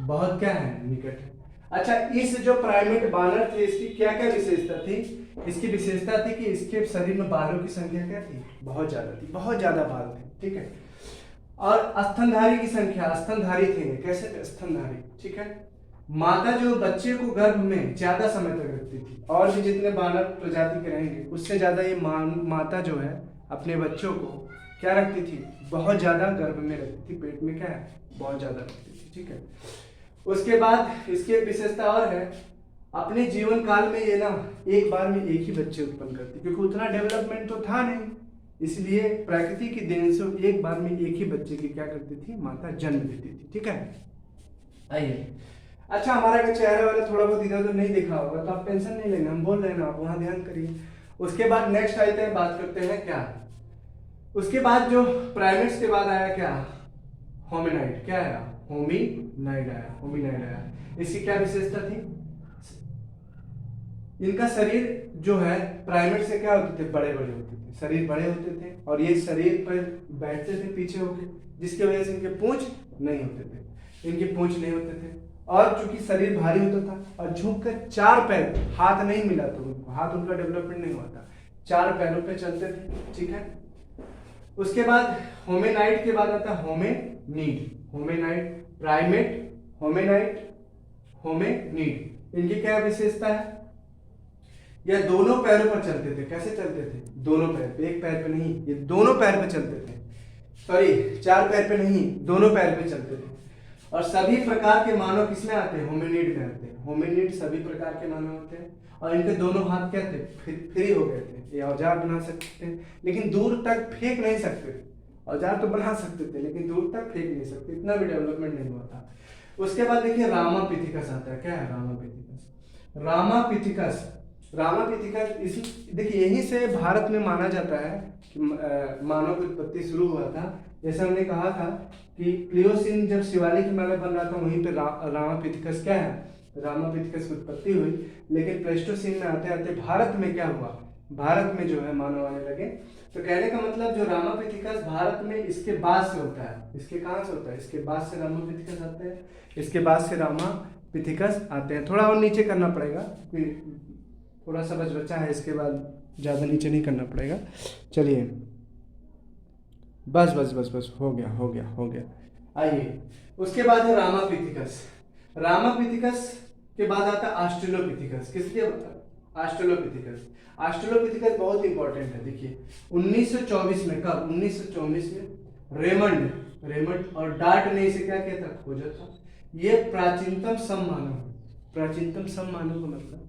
बहुत क्या है? निकट है। अच्छा, इस जो प्राइमेट बानर थे, इसकी क्या क्या विशेषता थी? इसकी विशेषता थी कि इसके शरीर में बालों की संख्या क्या थी? बहुत ज्यादा थी, बहुत ज्यादा बाल थे। ठीक है, और स्तनधारी की संख्या, स्तनधारी थे। कैसे थे? स्तनधारी। ठीक है, माता जो बच्चे को गर्भ में ज्यादा समय तक रखती थी, और भी जितने बानर प्रजाति के रहेंगे उससे ज्यादा ये माता जो है अपने बच्चों को क्या रखती थी? बहुत ज्यादा गर्भ में रखती थी, पेट में क्या है? बहुत ज्यादा रखती थी। ठीक है, उसके बाद इसकी एक विशेषता और है, अपने जीवन काल में ये ना एक बार में एक ही बच्चे उत्पन्न करती, क्योंकि उतना डेवलपमेंट तो था नहीं, इसलिए प्रकृति की देन से एक बार में एक ही बच्चे की क्या करती थी? माता जन्म देती थी। ठीक है, आइए। अच्छा, हमारा अगर चेहरे वाले थोड़ा बहुत इधर उधर नहीं दिखा होगा तो आप टेंशन नहीं लेना, हम बोल रहे हैं ना, आप वहां ध्यान करिए। उसके बाद नेक्स्ट आते हैं, बात करते हैं क्या, उसके बाद जो प्राइमेट्स के बाद आया क्या? होमिनाइड। क्या आया? होमिनाइड आया। इसकी क्या विशेषता थी? इनका शरीर जो है प्राइमेट से क्या होते थे? बड़े बड़े होते थे, शरीर बड़े होते थे, और ये शरीर पर बैठते थे पीछे होके, जिसकी वजह से इनके पूंछ नहीं होते थे। और चूंकि शरीर भारी होता था और झुक कर 4 पैर, हाथ नहीं मिला तो उनको, हाथ उनका डेवलपमेंट नहीं हुआ था, 4 पैरों पे चलते थे। ठीक है, उसके बाद होमिनाइड के बाद आता है होमिनाइड, प्राइमेट, होमिनाइड। इनकी क्या विशेषता है? यह दोनों पैरों पर चलते थे। कैसे चलते थे? दोनों पैर पे, एक पैर पे नहीं, ये दोनों पैर पे चलते थे। सॉरी, 4 पैर पे नहीं, दोनों पैर पे चलते थे। और सभी प्रकार के मानव किसमें आते हैं? होमिनिड में आते हैं। होमिनिड सभी प्रकार के मानव होते हैं, और इनके दोनों हाथ क्या थे? फ्री हो गए थे। ये औजार बना सकते थे, लेकिन दूर तक फेंक नहीं सकते थे। औजार तो बना सकते थे, लेकिन दूर तक फेंक नहीं सकते, इतना भी डेवलपमेंट नहीं हुआ था। उसके बाद देखिए रामापिथिकस आता है। क्या है रामापिथिकस? इसी देखिए, यहीं से भारत में माना जाता है कि मानव की उत्पत्ति शुरू हुआ था। जैसे हमने कहा था कि प्लियोसीन जब शिवालिक हिमालय बन रहा था, वहीं पे रामापिथिकस क्या है? रामापिथिकस की उत्पत्ति हुई। लेकिन प्लेस्टोसीन में आते आते भारत में क्या हुआ? भारत में जो है मानव आने लगे। तो कहने का मतलब जो रामापिथिकस भारत में इसके बाद से होता है, इसके कहाँ से होता है, इसके बाद से रामापिथिकस आते हैं, इसके बाद से रामापिथिकस आते हैं। थोड़ा और नीचे करना पड़ेगा, थोड़ा सा बचा है, इसके बाद ज़्यादा नीचे नहीं करना पड़ेगा। चलिए बस बस बस बस हो गया हो गया हो गया। आइए उसके बाद है रामापिथिकस। रामापिथिकस के बाद आता है ऑस्ट्रेलोपिथिकस। किसके ऑस्ट्रेलोपिथिकस। ऑस्ट्रेलोपिथिकस बहुत इंपॉर्टेंट है। देखिए 1924 में, कब 1924 में रेमंड और डार्ट ने इसे क्या किया था, खोजा था। ये प्राचीनतम सममानव, प्राचीनतम सममानव का मतलब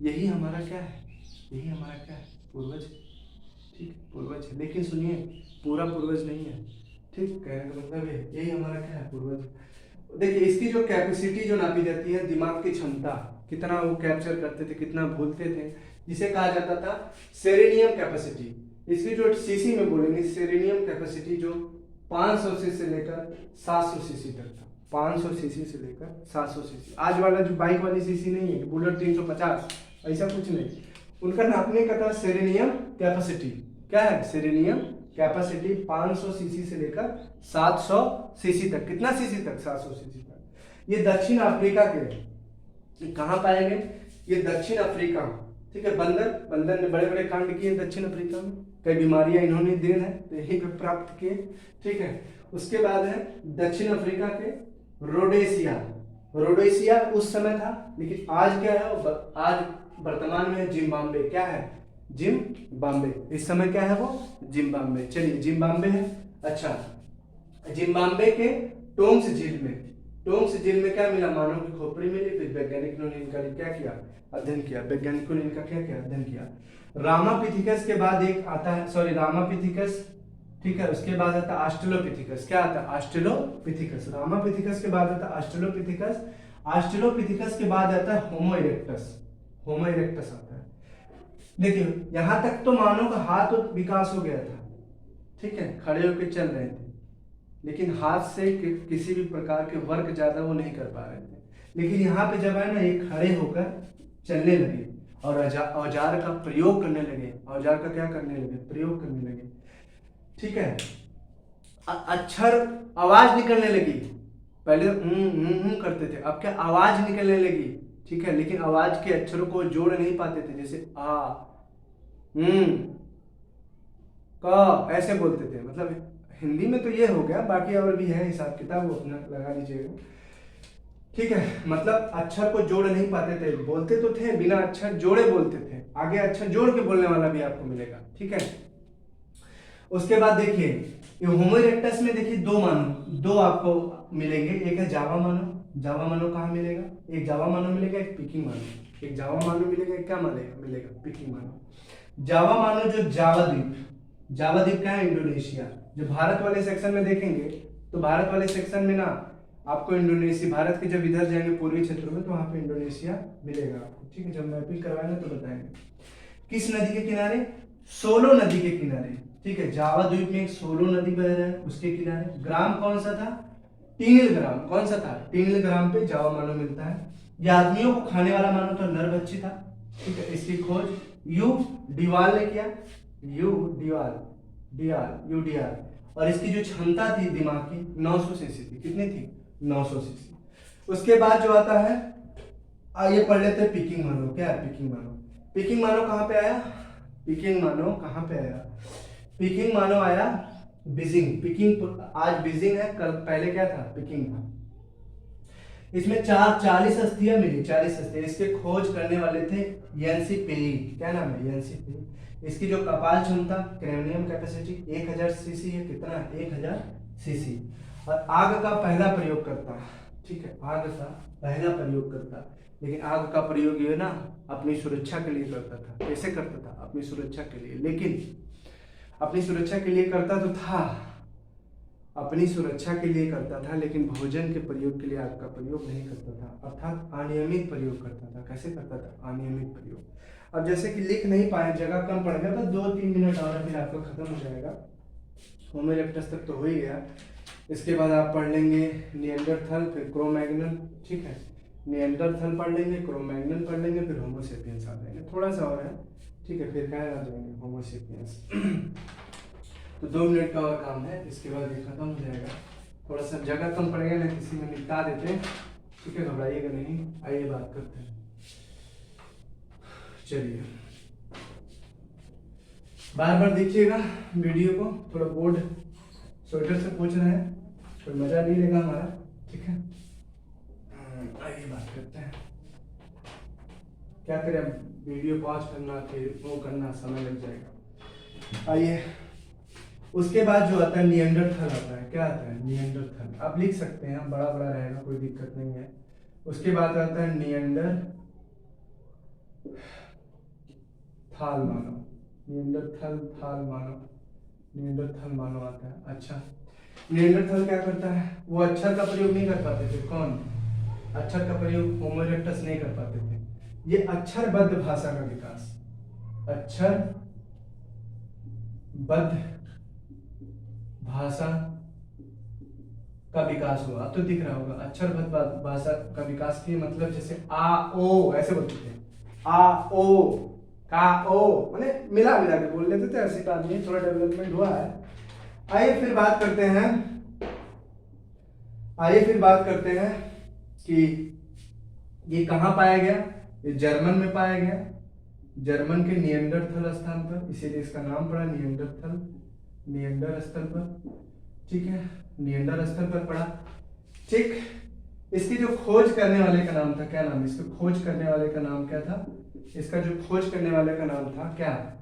यही हमारा क्या है, यही हमारा क्या है, पूर्वज। ठीक, पूर्वज है, लेकिन सुनिए पूरा पूर्वज नहीं है। ठीक, कहने का मतलब है यही हमारा क्या है, पूर्वज। देखिए इसकी जो कैपेसिटी जो नापी जाती है, दिमाग की क्षमता, कितना वो कैप्चर करते थे, कितना भूलते थे, जिसे कहा जाता था सेरेनियम कैपेसिटी। इसकी जो सीसी में बोलेंगे, सेरेनियम कैपेसिटी जो 500 सीसी से लेकर 700 सीसी तक था। 500 सीसी से लेकर 700 सीसी। आज वाला जो बाइक वाली सीसी नहीं है, बुलेट 350, ऐसा कुछ नहीं। उनका नापने का था सेरेनियम कैपेसिटी। क्या है, सेरेनियम कैपेसिटी 500 सीसी से लेकर 700 सीसी तक। कितना सीसी तक, 700 सीसी तक। ये दक्षिण अफ्रीका के, कहाँ पाएंगे, ये दक्षिण अफ्रीका। ठीक है, बंदर ने बड़े बड़े कांड किए दक्षिण अफ्रीका में, कई बीमारियां इन्होंने दिन है तो यहीं पे प्राप्त किए। ठीक है, उसके बाद है दक्षिण अफ्रीका के रोडेशिया उस समय था, लेकिन आज क्या है, आज वर्तमान में जिम्बाब्वे। क्या है, जिम्बाब्वे। इस समय क्या है वो, जिम्बाब्वे। चलिए जिम्बाब्वे है। अच्छा, जिम्बाब्वे के टोंग्स झील में क्या मिला, मानव की खोपड़ी मिली। फिर वैज्ञानिकों ने इनका क्या किया, अध्ययन किया। वैज्ञानिकों ने इनका क्या किया, अध्ययन किया। रामापिथिकस के बाद एक आता है, सॉरी रामापिथिकस, ठीक है, उसके बाद आता है ऑस्ट्रेलोपिथिकस। क्या आता है, ऑस्ट्रेलोपिथिकस। रामापिथिकस के बाद आता है ऑस्ट्रेलोपिथिकस। ऑस्ट्रेलोपिथिकस के बाद आता है होमो इरेक्टस आता है। देखिए यहां तक तो मानव का हाथ और विकास हो गया था, ठीक है, खड़े होकर चल रहे थे, लेकिन हाथ से किसी भी प्रकार के वर्क ज्यादा वो नहीं कर पा रहे थे। लेकिन यहाँ पे जब है ना, ये खड़े होकर चलने लगे और औजार का प्रयोग करने लगे। औजार का क्या करने लगे, प्रयोग करने लगे। ठीक है, अक्षर आवाज निकलने लगी। पहले करते थे, अब क्या आवाज निकलने लगी। ठीक है, लेकिन आवाज के अक्षरों को जोड़ नहीं पाते थे, जैसे आ क ऐसे बोलते थे। मतलब हिंदी में तो ये हो गया, बाकी और भी है हिसाब किताब, वो अपना लगा लीजिएगा। ठीक है, मतलब अक्षर को जोड़ नहीं पाते थे, बोलते तो थे, बिना अक्षर जोड़े बोलते थे। आगे अक्षर जोड़ के बोलने वाला भी आपको मिलेगा। ठीक है, उसके बाद देखिए ये होमो इरेक्टस में देखिए दो आपको मिलेंगे। एक है जावा मानव कहाँ मिलेगा, एक जावा मानव मिलेगा, एक पिकिंग मानव। एक जावा मानव मिलेगा, एक क्या मिलेगा, पिकिंग मानव। जावा मानव जो जावा द्वीप क्या है, इंडोनेशिया। जो भारत वाले सेक्शन में देखेंगे तो भारत वाले सेक्शन में ना आपको इंडोनेशिया, भारत के जब इधर जाएंगे पूर्वी क्षेत्रों में तो वहां पे इंडोनेशिया मिलेगा आपको। ठीक है, जब मैपिंग करवाएंगे तो बताएंगे। किस नदी के किनारे, सोलो नदी के किनारे। ठीक है, जावा द्वीप में एक सोलो नदी बह रहा है, उसके किनारे। ग्राम कौन सा था, टीनिल ग्राम। कौन सा था, टीनिल ग्राम पे जावा मानव मिलता है। ये आदमियों को खाने वाला मानव था, नरभक्षी था। ठीक है, इसकी खोज यू डिवाल ने किया, यू डिवाल। और इसकी जो क्षमता थी दिमाग की 900 सीसी थी। कितनी थी, 900 सीसी। उसके बाद जो आता है, आइए पढ़ लेते हैं पिकिंग मानव। क्या है पिकिंग मानव कहाँ पे आया, पिकिंग मानव आया बीजिंग। आज बीजिंग है, कल पहले क्या था, पिकिंग था। इसमें 40 अस्थियां मिली, 40 अस्थियां। इसके खोज करने वाले थे यान्सी पेरी। क्या नाम है, यान्सी पेरी। इसकी जो कपाल क्षमता, क्रेनियम कैपेसिटी 1000 सीसी है। कितना, 1000 सीसी। और आग का पहला प्रयोगकर्ता। ठीक है, आग का पहला प्रयोगकर्ता। लेकिन आग का प्रयोग ये ना अपनी सुरक्षा के लिए करता था। कैसे करता था, अपनी सुरक्षा के लिए। लेकिन अपनी सुरक्षा के लिए करता तो था, अपनी सुरक्षा के लिए करता था, लेकिन भोजन के प्रयोग के लिए आग का प्रयोग नहीं करता था, अर्थात अनियमित प्रयोग करता था। कैसे करता था, अनियमित प्रयोग। अब जैसे कि लिख नहीं पाए, जगह कम पड़ गया, तो 2-3 मिनट और फिर आपका खत्म हो जाएगा। होमो इरेक्टस तक तो हो ही गया। इसके बाद आप पढ़ लेंगे निएंडरथल, फिर क्रो-मैग्नन। ठीक है, निएंडरथल पढ़ लेंगे, क्रो-मैग्नन पढ़ लेंगे, फिर होमो सेपियंस आ जाएंगे। थोड़ा सा और है, ठीक है, फिर क्या आ जाएंगे होमोसेपियंस। तो 2 मिनट का और काम है, इसके बाद ये खत्म हो जाएगा। थोड़ा सा जगह कम पड़ेगा ना, किसी में निपटा देते हैं, ठीक है, घबराइएगा नहीं। आइए बात करते हैं। चलिए, बार बार देखिएगा वीडियो को, थोड़ा बोर्ड स्वेटर से पूछ रहे हैं, कोई मजा नहीं लेगा हमारा, ठीक है। आइए बात करते हैं। क्या करें, वीडियो पॉज करना फिर वो करना, समय लग जाएगा। आइए, उसके बाद जो आता है निएंडरथल आता है। क्या आता है? निएंडरथल। आप लिख सकते हैं, बड़ा बड़ा रहेगा, कोई दिक्कत नहीं है। उसके बाद आता है निएंडरथाल मानव। निएंडरथल मानव आता है। अच्छा, निएंडरथल क्या करता है? वो अक्षर का प्रयोग नहीं कर पाते थे। कौन? अक्षर का प्रयोग होमो इरेक्टस नहीं कर पाते थे। ये अक्षरबद्ध भाषा का विकास, अक्षरबद्ध भाषा का विकास हुआ। अब तो दिख रहा होगा, अक्षरबद्ध भाषा का विकास के मतलब जैसे आ ओ ऐसे बोलते थे, आ ओ का ओ, माने मिला मिला के बोल लेते थे। ऐसी बात नहीं, थोड़ा डेवलपमेंट हुआ है। आइए फिर बात करते हैं कि ये कहाँ पाया गया। ये जर्मन में पाया गया, जर्मन के निएंडरथल स्थान पर, इसीलिए इसका नाम पड़ा निएंडरथल, निएंडर स्थल पर, ठीक है, निएंडर स्थल पर पड़ा, ठीक। इसकी जो खोज करने वाले का नाम था, क्या नाम? इसके खोज करने वाले का नाम क्या था? इसका जो खोज करने वाले का नाम था क्या?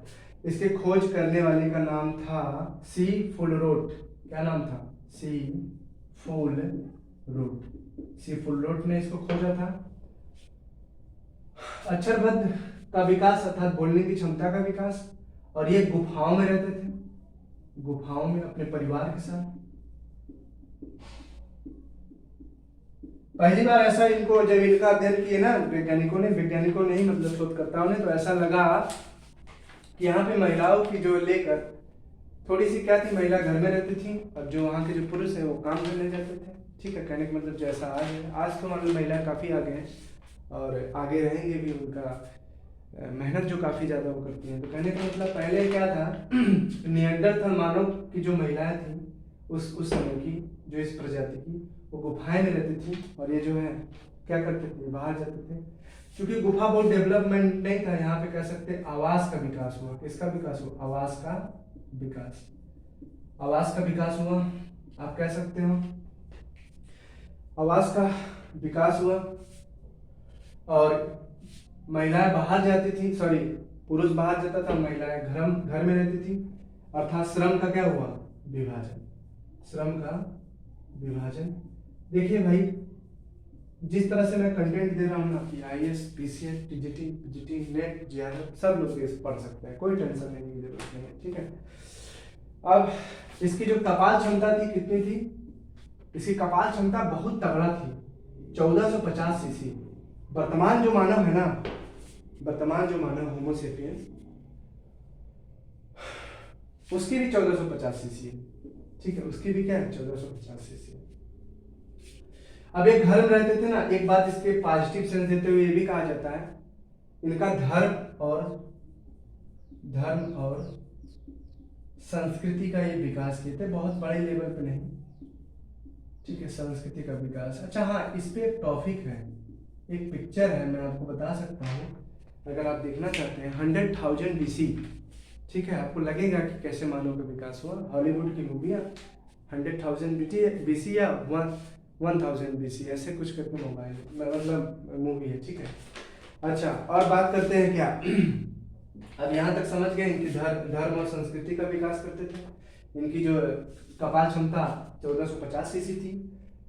इसके खोज करने वाले का नाम था सी फुलरोट। क्या नाम था? सी फुलरोट। सी फुलरोट ने इसको खोजा था। अक्षरबद्ध का विकास अर्थात बोलने की क्षमता का विकास, और ये गुफाओं में रहते थे, गुफाओं में अपने परिवार के साथ। पहली बार ऐसा इनको जब इनका अध्ययन किए ना वैज्ञानिकों ने ही मतलब शोधकर्ताओं ने, तो ऐसा लगा कि यहाँ पे महिलाओं की जो लेकर थोड़ी सी क्या थी, महिला घर में रहती थी और जो वहाँ के जो पुरुष है वो काम करने जाते थे, ठीक है। कहने का मतलब जैसा आज है, आज तो मालूम महिला काफ़ी आगे हैं और आगे रहेंगे भी। उनका मेहनत जो काफ़ी ज़्यादा वो करती हैं। तो कहने का मतलब पहले क्या था, निएंडरथल मानव की जो महिलाएं थी उस समय की, जो इस प्रजाति की, वो गुफाएं में रहती थी और ये जो है क्या करते थे, बाहर जाते थे। क्योंकि गुफा बहुत डेवलपमेंट नहीं था, यहाँ पे कह सकते आवास का विकास हुआ। किसका विकास हुआ? आवास का विकास, आवास का विकास हुआ, आप कह सकते हो आवास का विकास हुआ। और महिलाएं बाहर जाती थी, सॉरी पुरुष बाहर जाता था, महिलाएं घर में रहती थी, अर्थात श्रम का क्या हुआ? विभाजन, श्रम का विभाजन। देखिए भाई, जिस तरह से मैं कंटेंट दे रहा हूँ ना, कि IAS, PCS, TGT, PGT, net, JRF सब लोग ये पढ़ सकते हैं, कोई टेंशन लेने की जरूरत नहीं है, ठीक है। अब इसकी जो कपाल क्षमता थी कितनी थी? इसकी कपाल क्षमता बहुत तगड़ा थी, 1450 सीसी। वर्तमान जो मानव है ना, वर्तमान जो मानव होमोसेपियंस, उसकी भी 1450 सीसी है, ठीक है, उसकी भी क्या है? 1450 सीसी। अब एक घर में रहते थे ना, एक बात इसके पॉजिटिव सेंस देते हुए ये भी कहा जाता है, इनका धर्म और संस्कृति का ये विकास किए थे, बहुत बड़े लेवल पे नहीं, ठीक है, संस्कृति का विकास। अच्छा हाँ, इस पे एक टॉपिक है, एक पिक्चर है, मैं आपको बता सकता हूँ, अगर आप देखना चाहते हैं, 100,000 BC, ठीक है, आपको लगेगा कि कैसे मानव का विकास हुआ। हॉलीवुड की मूवी है 100,000 BC या 1000 BC, ऐसे कुछ करके मोबाइल मतलब मूवी है, ठीक है। अच्छा, और बात करते हैं क्या अब यहाँ तक समझ गए कि धर्म और संस्कृति का विकास करते थे। इनकी जो कपाल क्षमता 1450 सीसी थी,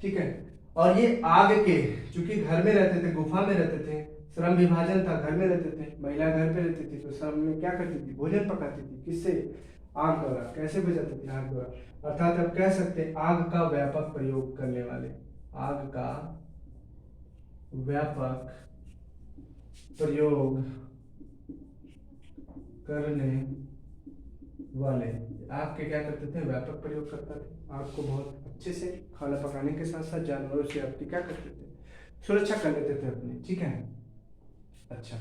ठीक है। और ये आग के, चूंकि घर में रहते थे, गुफा में रहते थे, श्रम विभाजन था, घर में रहते थे, महिला घर पे रहती थी, तो श्रम में क्या करती थी? भोजन पकाती थी। किससे? आग द्वारा। कैसे बुझाती थी? आग द्वारा। अर्थात आप कह सकते हैं आग का व्यापक प्रयोग करने वाले, आग का व्यापक प्रयोग करने वाले, आग के क्या करते थे? व्यापक प्रयोग करते थे। आग को बहुत अच्छे से खाना पकाने के साथ साथ जानवरों से आपकी क्या करते थे? सुरक्षा कर लेते थे अपनी, ठीक है। अच्छा,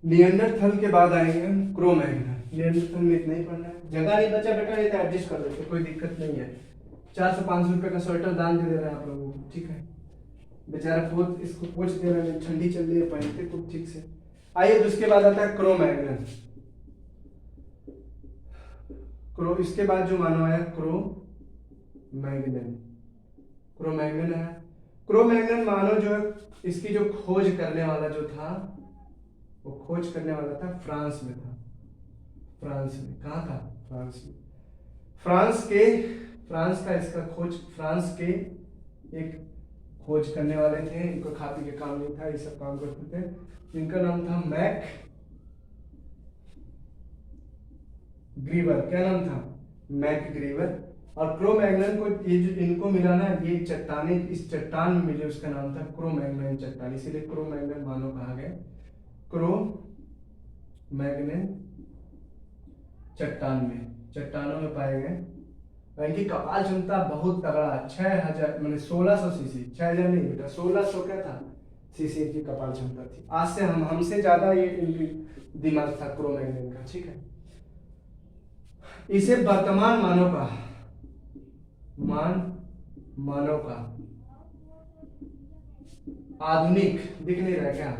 नियंडरथल के बाद आएंगे हम क्रो मैग्नन। नियंडरथल में इतना ही पढ़ना है, जगह नहीं बचा बेटा, ये तो एडजस्ट कर लेते, कोई दिक्कत नहीं है। 400-500 रुपए का स्वेटर दान दे रहे हैं आप लोगों को, ठीक है। बेचारा पोत इसको पोछ दे रहे हैं, ठंडी चल रही है, पहनते कुछ ठीक से। आइए तो उसके बाद आता है क्रो मैग्नन। क्रो, इसके बाद जो मानव आया क्रो मैग्नन। क्रो मैग्नन है। क्रो मैग्नन मानव जो है, इसकी जो खोज करने वाला जो था, वो खोज करने वाला था फ्रांस में था। फ्रांस में कहाँ था? फ्रांस में। फ्रांस का इसका खोज, फ्रांस के एक खोज करने वाले थे, इनको खा पी के काम नहीं था, ये सब काम करते थे। इनका नाम था मैक ग्रीवर। क्या नाम था? मैक ग्रीवर। और क्रो मैग्नन को ये जो इनको मिला ना, ये चट्टाने इस चट्टान में मिले, उसका नाम था क्रो मैग्नन चट्टान, इसीलिए क्रो मैग्नन मानव कहा गया। क्रो मैग्नन चट्टानों में पाए गए। इनकी कपाल क्षमता बहुत तगड़ा, 6000 मैंने 1600 सीसी, 6000 नहीं बेटा, 1600 क्या था सीसी इनकी कपाल क्षमता थी। आज से हमसे ज्यादा ये इनकी दिमाग था क्रो मैग्नन का, ठीक है। इसे वर्तमान मानव का आधुनिक, दिख नहीं रहा क्या?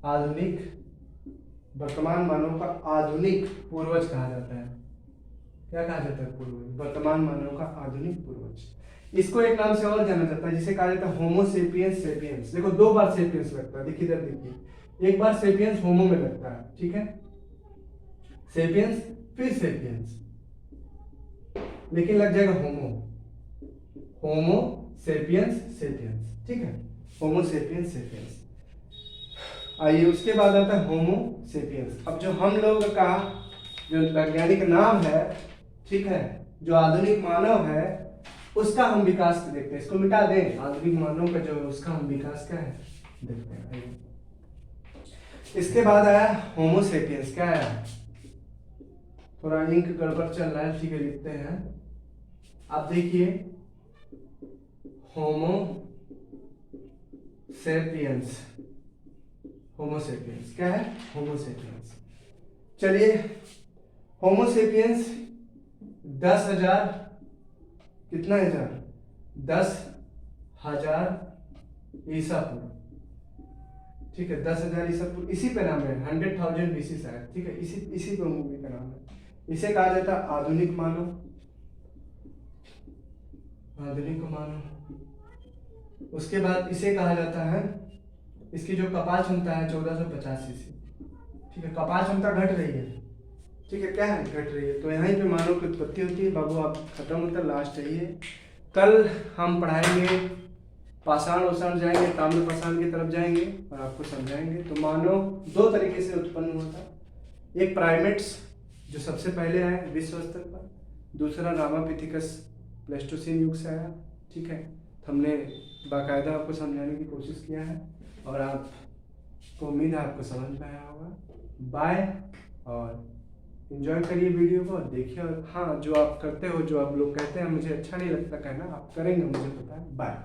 आधुनिक, वर्तमान मानव का आधुनिक पूर्वज कहा जाता है। क्या कहा जाता है? पूर्वज। वर्तमान मानव का आधुनिक पूर्वज। इसको एक नाम से और जाना जाता है, जिसे कहा जाता है होमो सेपियंस सेपियंस। देखो 2 बार सेपियंस लगता है, देखिए इधर देखिए, एक बार सेपियंस होमो में लगता है, ठीक है, सेपियंस फिर सेपियंस, लेकिन लग जाएगा होमो सेपियंस सेपियंस, ठीक है, होमो सेपियंस सेपियंस। आइए उसके बाद आता है होमो सेपियंस। अब जो हम लोग का जो वैज्ञानिक नाम है, ठीक है, जो आधुनिक मानव है, उसका हम विकास देखते हैं। इसको मिटा दें, आधुनिक मानव का जो उसका हम विकास क्या है देखते हैं। इसके बाद आया होमो सेपियंस। क्या आया? थोड़ा इंक गड़बड़ चल रहा है, ठीक है, लिखते हैं। आप देखिए होमो सेपियंस, होमो सेपियंस क्या है? होमो सेपियंस। चलिए होमो सेपियंस 10,000 कितना हजार? 10,000 ईसा पूर्व, ठीक है, 10,000 ईसा पूर्व, इसी पे नाम है 100,000 BC शायद, ठीक है, इसी पे मूवी का नाम है। इसे कहा जाता है आधुनिक मानव, आधुनिक मानव। उसके बाद इसे कहा जाता है, इसकी जो कपाल क्षमता है 1450 सीसी, ठीक है, कपाल क्षमता घट रही है, ठीक है, क्या है? घट रही है। तो यहीं पे मानव की उत्पत्ति होती है। बाबू आप खत्म होता, लास्ट है ये। कल हम पढ़ाएंगे पाषाण ओषाण जाएंगे, ताम्र पाषाण की तरफ जाएंगे और आपको समझाएंगे। तो मानव 2 तरीके से उत्पन्न हुआ था, एक प्राइमेट्स जो सबसे पहले आए विश्व स्तर पर, दूसरा रामापिथिकस प्लेस्टोसीन युग से आया, ठीक है। हमने बाकायदा आपको समझाने की कोशिश किया है और आपको उम्मीद है आपको समझ में आया होगा। बाय, और एंजॉय करिए वीडियो को, देखिए। और हाँ, जो आप करते हो, जो आप लोग कहते हैं मुझे अच्छा नहीं लगता कहना, आप करेंगे मुझे पता है। बाय।